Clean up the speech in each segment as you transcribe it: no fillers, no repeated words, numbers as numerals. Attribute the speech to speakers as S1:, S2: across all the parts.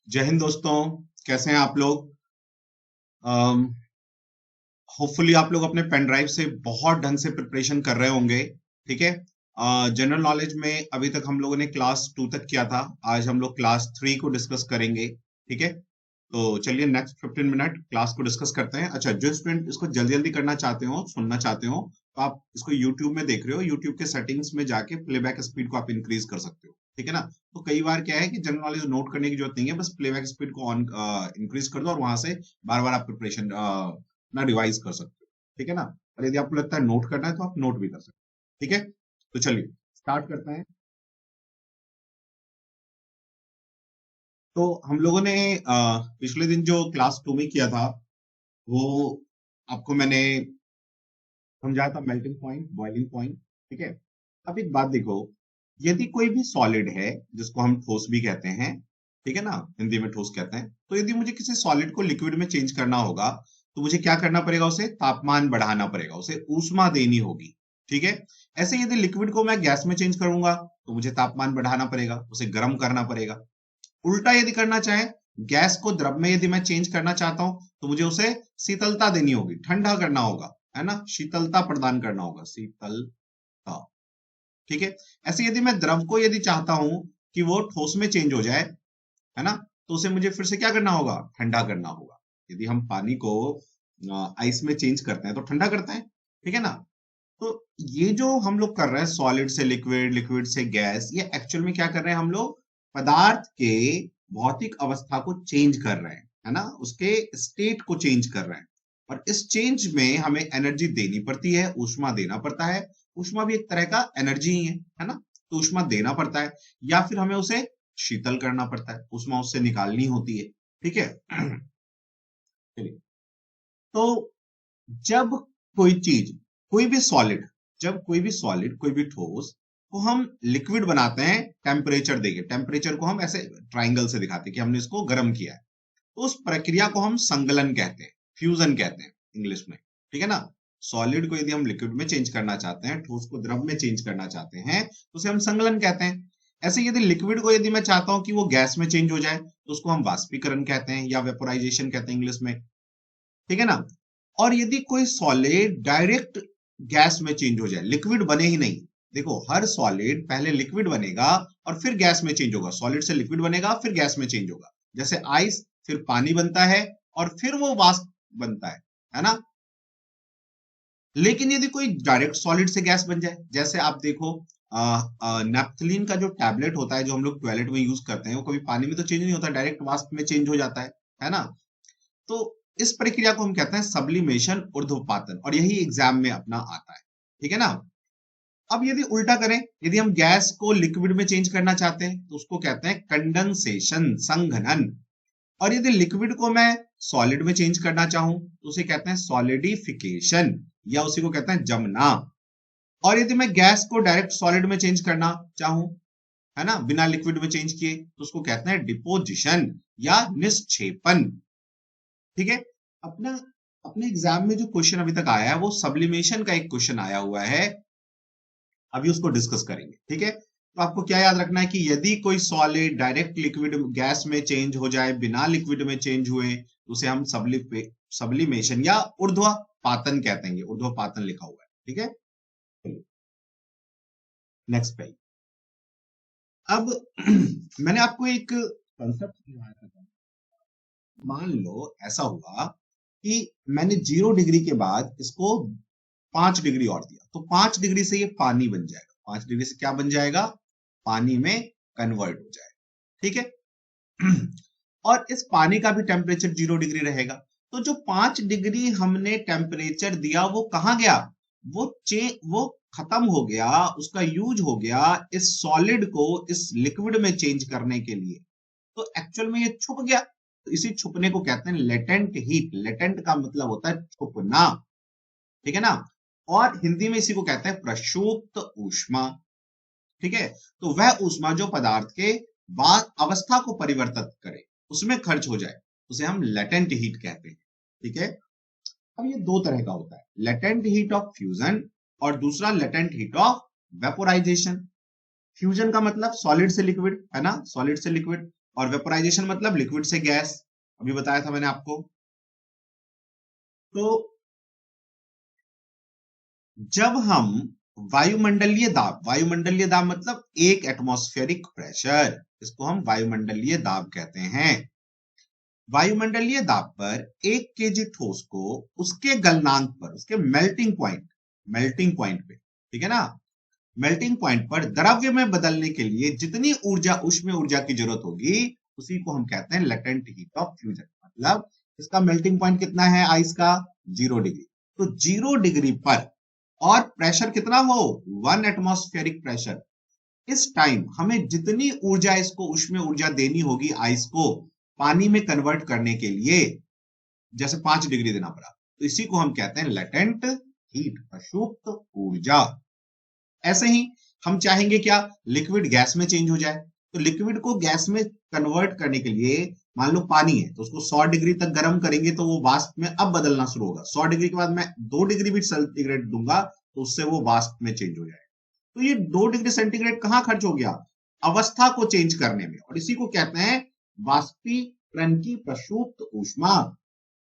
S1: जय हिंद दोस्तों। कैसे हैं आप लोग? होपफुली आप लोग अपने पेन ड्राइव से बहुत ढंग से प्रिपरेशन कर रहे होंगे। ठीक है। जनरल नॉलेज में अभी तक हम लोगों ने क्लास 2 तक किया था। आज हम लोग क्लास 3 को डिस्कस करेंगे। ठीक है। तो चलिए नेक्स्ट 15 मिनट क्लास को डिस्कस करते हैं। अच्छा, जो स्टूडेंट इसको जल्दी जल्दी करना चाहते हो, सुनना चाहते हो, तो आप इसको यूट्यूब में देख रहे हो, यूट्यूब के सेटिंग्स में जाके प्लेबैक स्पीड को आप इंक्रीज कर सकते हो। ठीक है ना। तो कई बार क्या है कि जनरल नॉलेज नोट करने की जरूरत नहीं है, बस प्लेबैक स्पीड को ऑन इंक्रीज कर दो और वहां से बार बार आप प्रिपरेशन अपना रिवाइज कर सकते हो। ठीक है ना। और यदि आपको लगता है नोट करना है तो आप नोट भी कर सकते हो। ठीक है। तो चलिए स्टार्ट करते हैं। तो हम लोगों ने पिछले दिन जो क्लास 2 में किया था वो आपको मैंने समझाया था, मेल्टिंग पॉइंट, बॉइलिंग पॉइंट। ठीक है। अब एक बात देखो, यदि कोई भी सॉलिड है जिसको हम ठोस भी कहते हैं, ठीक है ना, हिंदी में ठोस कहते हैं, तो यदि मुझे किसी सॉलिड को लिक्विड में चेंज करना होगा तो मुझे क्या करना पड़ेगा? उसे तापमान बढ़ाना पड़ेगा, उसे ऊष्मा देनी होगी। ठीक है। ऐसे यदि लिक्विड को मैं गैस में चेंज करूंगा तो मुझे तापमान बढ़ाना पड़ेगा, उसे गर्म करना पड़ेगा। उल्टा यदि करना चाहे, गैस को द्रव में यदि मैं चेंज करना चाहता हूं तो मुझे उसे शीतलता देनी होगी, ठंडा करना होगा, है ना, शीतलता प्रदान करना होगा, शीतलता। ठीक है। ऐसे यदि मैं द्रव को यदि चाहता हूं कि वो ठोस में चेंज हो जाए, है ना, तो उसे मुझे फिर से क्या करना होगा? ठंडा करना होगा। यदि हम पानी को आइस में चेंज करते हैं तो ठंडा करते हैं। ठीक है ना। तो ये जो हम लोग कर रहे हैं, सॉलिड से लिक्विड, लिक्विड से गैस, ये एक्चुअल में क्या कर रहे हैं? हम लोग पदार्थ के भौतिक अवस्था को चेंज कर रहे हैं, है ना, उसके स्टेट को चेंज कर रहे हैं। और इस चेंज में हमें एनर्जी देनी पड़ती है, ऊष्मा देना पड़ता है। ऊष्मा भी एक तरह का एनर्जी ही है ना। तो ऊष्मा देना पड़ता है या फिर हमें उसे शीतल करना पड़ता है, ऊष्मा उससे निकालनी होती है। ठीक है। चलिए। तो जब कोई चीज, कोई भी सॉलिड, जब कोई भी सॉलिड, कोई भी ठोस को हम लिक्विड बनाते हैं टेम्परेचर देके, टेम्परेचर को हम ऐसे ट्राइंगल से दिखाते हैं कि हमने इसको गर्म किया है, तो उस प्रक्रिया को हम संगलन कहते हैं, फ्यूजन कहते हैं इंग्लिश में। ठीक है ना। सॉलिड को यदि हम लिक्विड में चेंज करना चाहते हैं, ठोस को द्रव में चेंज करना चाहते हैं, तो उसे हम संगलन कहते हैं। ऐसे यदि लिक्विड को यदि मैं चाहता हूं कि वो गैस में चेंज हो जाए तो उसको हम वाष्पीकरण कहते हैं या वेपोराइजेशन कहते हैं इंग्लिश में। ठीक है ना। और यदि कोई सॉलिड डायरेक्ट गैस में चेंज हो जाए, लिक्विड बने ही नहीं, देखो हर सॉलिड पहले लिक्विड बनेगा और फिर गैस में चेंज होगा, सॉलिड से लिक्विड बनेगा फिर गैस में चेंज होगा। जैसे आइस, फिर पानी बनता है और फिर वो वाष्प बनता है ना। लेकिन यदि कोई डायरेक्ट सॉलिड से गैस बन जाए, जैसे आप देखो नेप्थलीन का जो टैबलेट होता है जो हम लोग टॉयलेट में यूज करते हैं, वो कभी पानी में तो चेंज नहीं होता, डायरेक्ट वाष्प में चेंज हो जाता है ना। तो इस प्रक्रिया को हम कहते हैं सब्लिमेशन, ऊर्ध्वपातन, और यही एग्जाम में अपना आता है। ठीक है ना। अब यदि उल्टा करें, यदि हम गैस को लिक्विड में चेंज करना चाहते हैं तो उसको कहते हैं कंडेंसेशन, संघनन। और यदि लिक्विड को मैं सॉलिड में चेंज करना चाहूं तो उसे कहते हैं सॉलिडिफिकेशन, या उसी को कहते हैं जमना। और यदि मैं गैस को डायरेक्ट सॉलिड में चेंज करना चाहूं, है ना, बिना लिक्विड में चेंज किए, तो उसको कहते हैं डिपोजिशन या निक्षेपण। ठीक है। अपना अपने एग्जाम में जो क्वेश्चन अभी तक आया है वो सब्लिमेशन का एक क्वेश्चन आया हुआ है, अभी उसको डिस्कस करेंगे। ठीक है। तो आपको क्या याद रखना है कि यदि कोई सॉलिड डायरेक्ट लिक्विड गैस में चेंज हो जाए बिना लिक्विड में चेंज हुए तो उसे हम सब्लिमेशन या ऊर्ध्वपातन कहते हैं। ऊर्ध्वपातन लिखा हुआ है। ठीक है। Next page. अब मैंने आपको एक कंसेप्ट समझाया था। मान लो ऐसा हुआ कि मैंने 0 डिग्री के बाद इसको 5 डिग्री और दिया, तो 5 डिग्री से ये पानी बन जाएगा। 5 डिग्री से क्या बन जाएगा? पानी में कन्वर्ट हो जाएगा। ठीक है। और इस पानी का भी टेम्परेचर 0 डिग्री रहेगा। तो जो 5 डिग्री हमने टेम्परेचर दिया वो कहां गया? वो खत्म हो गया, उसका यूज हो गया इस सॉलिड को इस लिक्विड में चेंज करने के लिए। तो एक्चुअल में ये छुप गया, तो इसी छुपने को कहते हैं लेटेंट हीट। लेटेंट का मतलब होता है छुपना। ठीक है ना। और हिंदी में इसी को कहते हैं प्रक्षुब्ध ऊष्मा। ठीक है। तो वह ऊष्मा जो पदार्थ के बाद अवस्था को परिवर्तित करे, उसमें खर्च हो जाए, उसे हम लेटेंट हीट कहते हैं। ठीक है। अब ये दो तरह का होता है, लेटेंट हीट ऑफ फ्यूजन और दूसरा latent heat of vaporisation. Fusion का मतलब सॉलिड से लिक्विड, है ना, सॉलिड से लिक्विड। और वेपोराइजेशन मतलब लिक्विड से गैस, अभी बताया था मैंने आपको। तो जब हम वायुमंडलीय दाब मतलब एक एटमॉस्फेरिक प्रेशर, इसको हम वायुमंडलीय दाब कहते हैं। वायुमंडलीय दाब पर 1 kg ठोस को उसके गलनांक पर, उसके मेल्टिंग पॉइंट पे, ठीक है ना, मेल्टिंग पॉइंट पर द्रव्य में बदलने के लिए जितनी ऊर्जा, ऊष्मीय ऊर्जा की जरूरत होगी, उसी को हम कहते हैं लेटेंट हीट ऑफ फ्यूजन। मतलब इसका मेल्टिंग पॉइंट कितना है आइस का, 0 डिग्री। तो 0 डिग्री पर और प्रेशर कितना हो, 1 एटमॉस्फेरिक प्रेशर, इस टाइम हमें जितनी ऊर्जा, इसको ऊष्मीय ऊर्जा देनी होगी आइस को पानी में कन्वर्ट करने के लिए, जैसे 5 डिग्री देना पड़ा, तो इसी को हम कहते हैं लेटेंट हीट, अशुप्त ऊर्जा। ऐसे ही हम चाहेंगे क्या, लिक्विड गैस में चेंज हो जाए, तो लिक्विड को गैस में कन्वर्ट करने के लिए, मान लो पानी है तो उसको 100 डिग्री तक गर्म करेंगे तो वो वाष्प में अब बदलना शुरू होगा। 100 डिग्री के बाद मैं 2 डिग्री भी सेंटीग्रेड दूंगा तो उससे वो वाष्प में चेंज हो जाएगा। तो ये 2 डिग्री सेंटीग्रेड कहां खर्च हो गया, अवस्था को चेंज करने में, और इसी को कहते हैं वाष्पीकरण की प्रसुप्त ऊष्मा।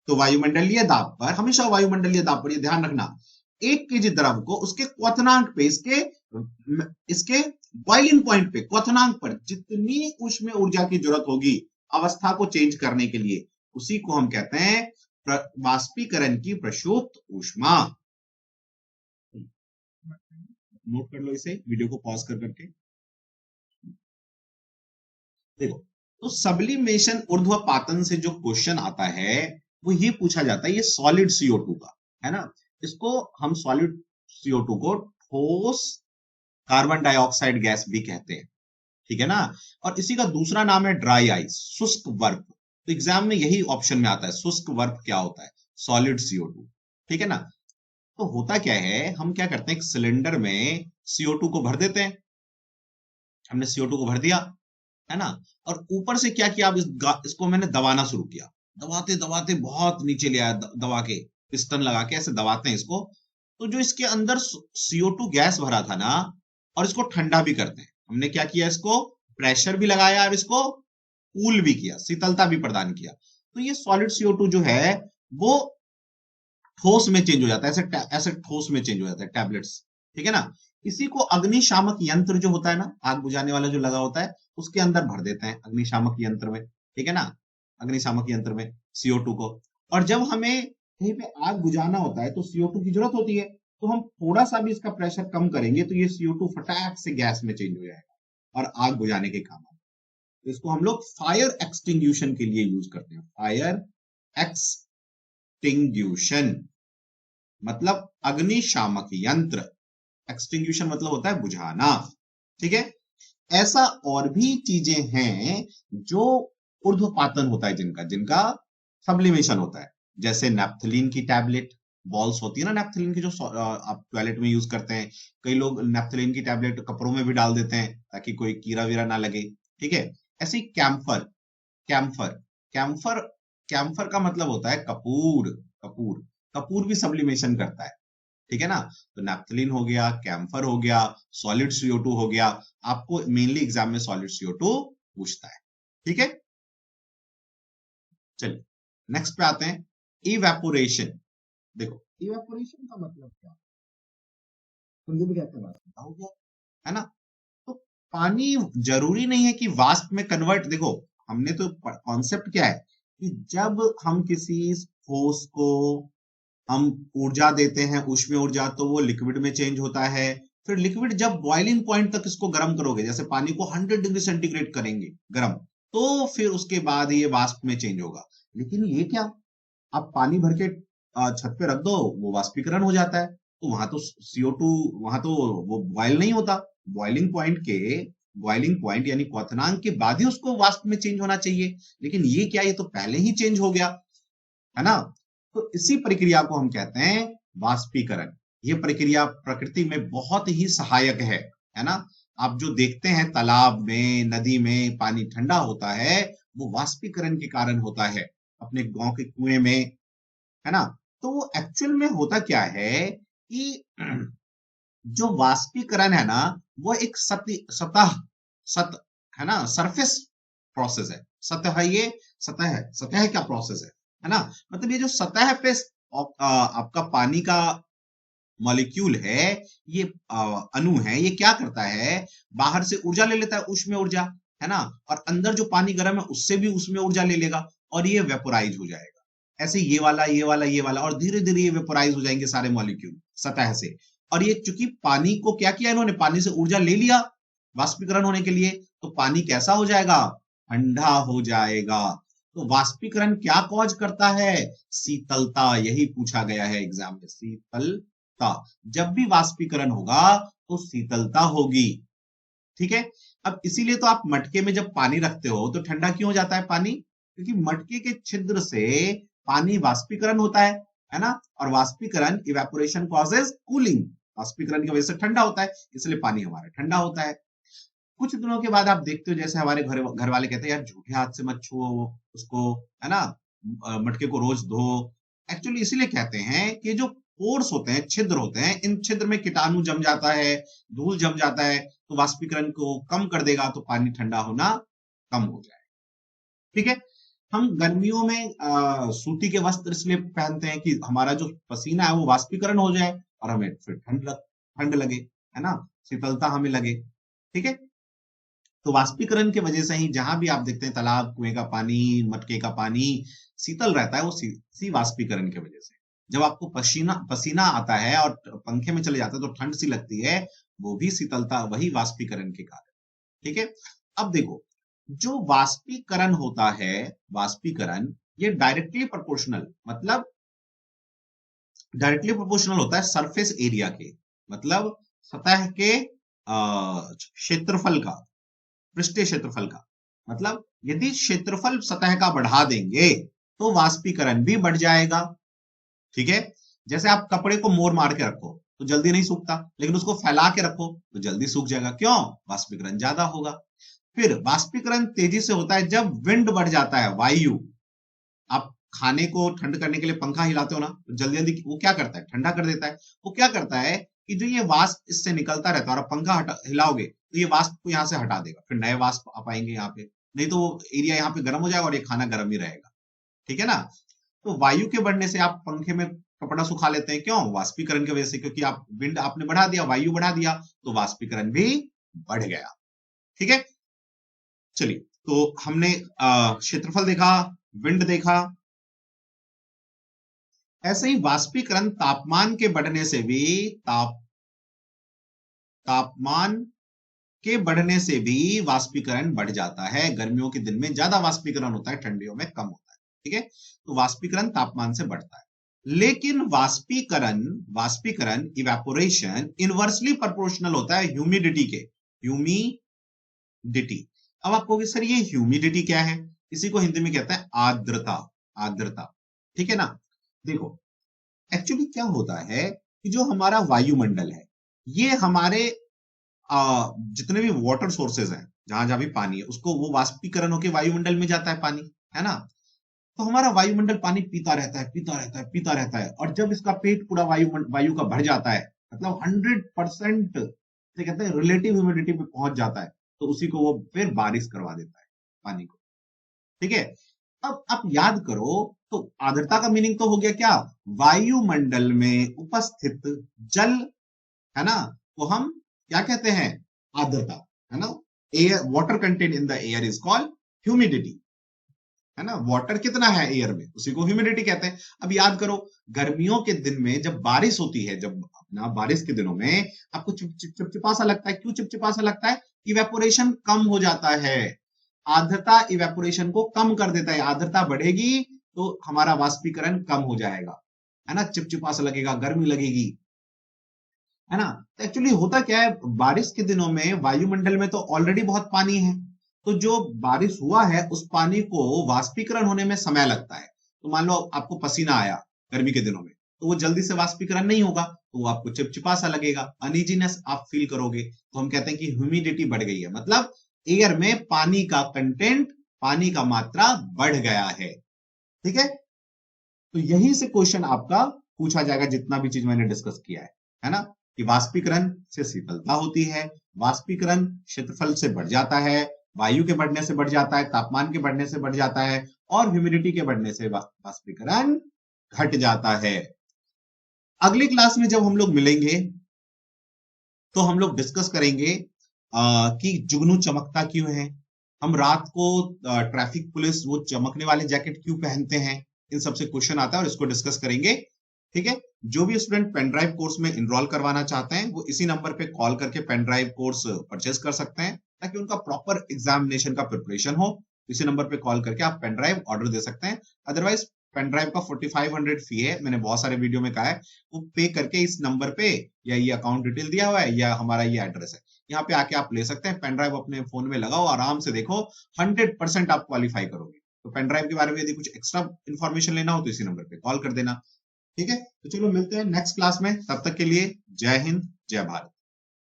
S1: तो वायुमंडलीय दाब पर, हमेशा वायुमंडलीय दाब पर, ये ध्यान रखना, 1 kg द्रव को उसके क्वथनांक पे, इसके बॉइलिंग पॉइंट पे, क्वथनांक पर जितनी ऊष्मीय ऊर्जा की जरूरत होगी अवस्था को चेंज करने के लिए, उसी को हम कहते हैं वाष्पीकरण की प्रसुप्त ऊष्मा। नोट कर लो इसे, वीडियो को पॉज कर करके देखो। तो सब्लिमेशन ऊर्ध्वपातन से जो क्वेश्चन आता है वो ये पूछा जाता है, ये सॉलिड CO2 का है ना, इसको हम सॉलिड CO2 को ठोस कार्बन डाइऑक्साइड गैस भी कहते हैं, ठीक है ना। और इसी का दूसरा नाम है ड्राई आइस, शुष्क बर्फ। तो एग्जाम में यही ऑप्शन में आता है, शुष्क बर्फ क्या होता है, सॉलिड CO2, ठीक है ना। तो होता क्या है, हम क्या करते हैं, एक सिलेंडर में CO2 को भर देते हैं, हमने CO2 को भर दिया, है ना, और ऊपर से क्या किया, अब इसको मैंने दबाना शुरू किया, दबाते दबाते बहुत नीचे ले आया, दबा के पिस्टन लगा के ऐसे दबाते हैं इसको, तो जो इसके अंदर CO2 गैस भरा था ना, और इसको ठंडा भी करते हैं, हमने क्या किया, इसको प्रेशर भी लगाया और इसको कूल भी किया, शीतलता भी प्रदान किया। तो ये सॉलिड CO2 जो है वो ठोस में चेंज हो जाता है, ऐसे ऐसे ठोस में चेंज हो जाता है, टैबलेट्स, ठीक है ना। इसी को अग्निशामक यंत्र जो होता है ना, आग बुझाने वाला जो लगा होता है, उसके अंदर भर देते हैं, अग्निशामक यंत्र में, ठीक है ना, अग्निशामक यंत्र में CO2 को। और जब हमें कहीं पे आग बुझाना होता है तो CO2 की जरूरत होती है, तो हम थोड़ा सा भी इसका प्रेशर कम करेंगे तो ये CO2 फटाक से गैस में चेंज हो जाएगा और आग बुझाने के काम आएगा। तो इसको हम लोग फायर एक्सटिंग्यूशन के लिए यूज करते हैं, फायर एक्सटिंग्यूशन मतलब अग्निशामक यंत्र, एक्सटिंग्यूशन मतलब होता है बुझाना, ठीक है। ऐसा और भी चीजें हैं जो ऊर्ध्वपातन होता है, जिनका जिनका सब्लिमेशन होता है, जैसे नैप्थलीन की टैबलेट, बॉल्स होती है ना नैप्थलीन की, जो आप टॉयलेट में यूज करते हैं, कई लोग नैप्थलीन की टैबलेट कपड़ों में भी डाल देते हैं ताकि कोई कीड़ा वीरा ना लगे, ठीक है। ऐसे कैम्फर, कैम्फर कैम्फर कैम्फर का मतलब होता है कपूर, कपूर कपूर भी सब्लिमेशन करता है, ठीक है ना। तो नैप्थलीन हो गया, कैम्फर हो गया, सॉलिड CO2 हो गया, आपको मेनली एग्जाम में सॉलिड CO2 पूछता है, ठीक है। चलिए नेक्स्ट पे आते हैं, इवेपोरेशन। देखो इवेपोरेशन का मतलब क्या, समझे भी कहते हैं, हो गया, है ना। तो पानी जरूरी नहीं है कि वाष्प में कन्वर्ट, देखो हमने तो कॉन्सेप्ट क्या है कि जब हम किसी ठोस को हम ऊर्जा देते हैं, ऊष्मीय ऊर्जा, तो वो लिक्विड में चेंज होता है। फिर लिक्विड जब बॉइलिंग पॉइंट तक इसको गर्म करोगे, जैसे पानी को 100 डिग्री सेंटीग्रेड करेंगे गर्म, तो फिर उसके बाद ये वाष्प में चेंज होगा। लेकिन ये क्या, आप पानी भर के छत पे रख दो, वो वाष्पीकरण हो जाता है, तो वहां तो CO2, वहां तो वो बॉयल नहीं होता। बॉइलिंग पॉइंट के, बॉइलिंग पॉइंट यानी क्वथनांक के बाद ही उसको वाष्प में चेंज होना चाहिए, लेकिन ये क्या, ये तो पहले ही चेंज हो गया, है ना। तो इसी प्रक्रिया को हम कहते हैं वाष्पीकरण। ये प्रक्रिया प्रकृति में बहुत ही सहायक है ना। आप जो देखते हैं तालाब में, नदी में पानी ठंडा होता है, वो वाष्पीकरण के कारण होता है, अपने गांव के कुएं में, है ना। तो वो एक्चुअल में होता क्या है कि जो वाष्पीकरण है ना, वो एक सतह, है ना, सरफेस प्रोसेस है। सतह, ये सतह क्या प्रोसेस है ना। मतलब ये जो सतह पे आपका पानी का मॉलिक्यूल है, ये अणु है, ये क्या करता है, बाहर से ऊर्जा ले लेता है, ऊष्मीय ऊर्जा, है ना, और अंदर जो पानी गर्म है उससे भी ऊष्मीय ऊर्जा ले लेगा और ये वेपोराइज हो जाएगा। ऐसे ये वाला ये वाला ये वाला, और धीरे धीरे ये वेपोराइज हो जाएंगे सारे मॉलिक्यूल सतह से। और ये चूंकि पानी को क्या किया इन्होंने, पानी से ऊर्जा ले लिया वाष्पीकरण होने के लिए, तो पानी कैसा हो जाएगा, ठंडा हो जाएगा। तो वाष्पीकरण क्या कॉज करता है, शीतलता। यही पूछा गया है एग्जाम में, शीतलता। जब भी वाष्पीकरण होगा तो शीतलता होगी, ठीक है। अब इसीलिए तो आप मटके में जब पानी रखते हो तो ठंडा क्यों हो जाता है पानी, क्योंकि मटके के छिद्र से पानी वाष्पीकरण होता है ना, और वाष्पीकरण इवेपोरेशन कॉजेज कूलिंग, वाष्पीकरण की वजह से ठंडा होता है, इसलिए पानी हमारा ठंडा होता है। कुछ दिनों के बाद आप देखते हो, जैसे हमारे घर वाले कहते हैं यार झूठे हाथ से मत छुओ उसको, है ना, मटके को रोज धो। एक्चुअली इसीलिए कहते हैं कि जो पोर्स होते हैं, छिद्र होते हैं, इन छिद्र में कीटाणु जम जाता है, धूल जम जाता है, तो वाष्पीकरण को कम कर देगा, तो पानी ठंडा होना कम हो जाए, ठीक है। हम गर्मियों में सूती के वस्त्र इसलिए पहनते हैं कि हमारा जो पसीना है वो वाष्पीकरण हो जाए और हमें फिर ठंड लगे, है ना, शीतलता हमें लगे, ठीक है। तो वाष्पीकरण की वजह से ही जहां भी आप देखते हैं तालाब, कुएं का पानी, मटके का पानी शीतल रहता है, वो सी वाष्पीकरण की वजह से। जब आपको पसीना आता है और पंखे में चले जाता है तो ठंड सी लगती है, वो भी शीतलता, वही वाष्पीकरण के कारण, ठीक है। अब देखो, जो वाष्पीकरण होता है, वाष्पीकरण ये डायरेक्टली प्रोपोर्शनल, मतलब डायरेक्टली प्रोपोर्शनल होता है सरफेस एरिया के, मतलब सतह के क्षेत्रफल का, पृष्ठीय क्षेत्रफल का। मतलब यदि क्षेत्रफल सतह का बढ़ा देंगे तो वाष्पीकरण भी बढ़ जाएगा, ठीक है। जैसे आप कपड़े को मोड़ मार के रखो तो जल्दी नहीं सूखता, लेकिन उसको फैला के रखो तो जल्दी सूख जाएगा, क्यों, वाष्पीकरण ज्यादा होगा। फिर वाष्पीकरण तेजी से होता है जब विंड बढ़ जाता है, वायु। आप खाने को ठंड करने के लिए पंखा हिलाते हो ना, तो जल्दी जल्दी वो क्या करता है, ठंडा कर देता है। वो क्या करता है कि जो ये वाष्प इससे निकलता रहता है और आप पंखा हिलाओगे तो ये वाष्प को यहाँ से हटा देगा, फिर नए वाष्प आ पाएंगे यहाँ पे, नहीं तो वो एरिया यहाँ पे गर्म हो जाएगा और ये खाना गर्म ही रहेगा, ठीक है ना। तो वायु के बढ़ने से आप पंखे में कपड़ा सुखा लेते हैं, क्यों, वाष्पीकरण की वजह से, क्योंकि आप विंड आपने बढ़ा दिया, वायु बढ़ा दिया, तो वाष्पीकरण भी बढ़ गया, ठीक है। चलिए, तो हमने क्षेत्रफल देखा, विंड देखा। ऐसे ही वाष्पीकरण तापमान के बढ़ने से भी, तापमान के बढ़ने से भी वाष्पीकरण बढ़ जाता है। गर्मियों के दिन में ज्यादा वाष्पीकरण होता है, ठंडियों में कम होता है, ठीक है। तो वाष्पीकरण तापमान से बढ़ता है, लेकिन वाष्पीकरण वाष्पीकरण इवेपोरेशन इनवर्सली प्रोपोर्शनल होता है ह्यूमिडिटी के, ह्यूमिडिटी। अब आप कहोगे सर ये ह्यूमिडिटी क्या है, इसी को हिंदी में कहते हैं आर्द्रता, आर्द्रता, ठीक है ना। देखो, एक्चुअली क्या होता है कि जो हमारा वायुमंडल है, ये हमारे जितने भी वाटर सोर्सेज हैं, जहां जहां भी पानी है, उसको वो वाष्पीकरण होकर वायुमंडल में जाता है पानी, है ना। तो हमारा वायुमंडल पानी पीता रहता है, पीता रहता है, पीता रहता है, और जब इसका पेट पूरा वायु का भर जाता है, मतलब 100% से कहते हैं रिलेटिव ह्यूमिडिटी पे पहुंच जाता है, तो उसी को वो फिर बारिश करवा देता है पानी को, ठीक है। अब आप याद करो, तो आर्द्रता का मीनिंग तो हो गया क्या, वायुमंडल में उपस्थित जल, है ना, तो हम क्या कहते हैं, आर्द्रता, है ना। Air, water content in the air is called humidity, है ना। वाटर कितना है एयर में, उसी को ह्यूमिडिटी कहते हैं। अब याद करो, गर्मियों के दिन में जब बारिश होती है, जब अपना बारिश के दिनों में आपको चिपचिपा सा लगता है, क्यों चिपचिपा सा लगता है, इवेपोरेशन कम हो जाता है। आर्द्रता इवेपोरेशन को कम कर देता है, आर्द्रता बढ़ेगी तो हमारा वाष्पीकरण कम हो जाएगा, है ना, चिपचिपा सा लगेगा, गर्मी लगेगी, है ना। तो एक्चुअली होता क्या है, बारिश के दिनों में वायुमंडल में तो ऑलरेडी बहुत पानी है, तो जो बारिश हुआ है उस पानी को वाष्पीकरण होने में समय लगता है। तो मान लो आपको पसीना आया गर्मी के दिनों में, तो वो जल्दी से वाष्पीकरण नहीं होगा, तो वो आपको चिपचिपा सा लगेगा, अनइजीनेस आप फील करोगे, तो हम कहते हैं कि ह्यूमिडिटी बढ़ गई है, मतलब एयर में पानी का कंटेंट, पानी का मात्रा बढ़ गया है, ठीक है। तो यही से क्वेश्चन आपका पूछा जाएगा, जितना भी चीज मैंने डिस्कस किया है ना, कि वाष्पीकरण से शीतलता होती है, वाष्पीकरण क्षेत्रफल से बढ़ जाता है, वायु के बढ़ने से बढ़ जाता है, तापमान के बढ़ने से बढ़ जाता है, और ह्यूमिडिटी के बढ़ने से वाष्पीकरण घट जाता है। अगली क्लास में जब हम लोग मिलेंगे तो हम लोग डिस्कस करेंगे कि जुगनू चमकता क्यों है, हम रात को ट्रैफिक पुलिस वो चमकने वाले जैकेट क्यों पहनते हैं, इन सबसे क्वेश्चन आता है और इसको डिस्कस करेंगे। ठीक है, जो भी स्टूडेंट पेन ड्राइव कोर्स में इनरोल करवाना चाहते हैं वो इसी नंबर पे कॉल करके पेन ड्राइव कोर्स परचेज कर सकते हैं, ताकि उनका प्रॉपर एग्जामिनेशन का प्रिपरेशन हो। इसी नंबर पे कॉल करके आप पेन ड्राइव ऑर्डर दे सकते हैं। अदरवाइज पेन ड्राइव का 4500 फी है, मैंने बहुत सारे वीडियो में कहा है, वो पे करके इस नंबर पे, या ये अकाउंट डिटेल दिया हुआ है या हमारा ये एड्रेस है, यहाँ पे आके आप ले सकते हैं। पेन ड्राइव अपने फोन में लगाओ, आराम से देखो, 100% आप क्वालिफाई करोगे। तो पेन ड्राइव के बारे में यदि कुछ एक्स्ट्रा इन्फॉर्मेशन लेना हो तो इसी नंबर पे कॉल कर देना। ठीक है, तो चलो मिलते हैं नेक्स्ट क्लास में, तब तक के लिए जय हिंद, जय भारत।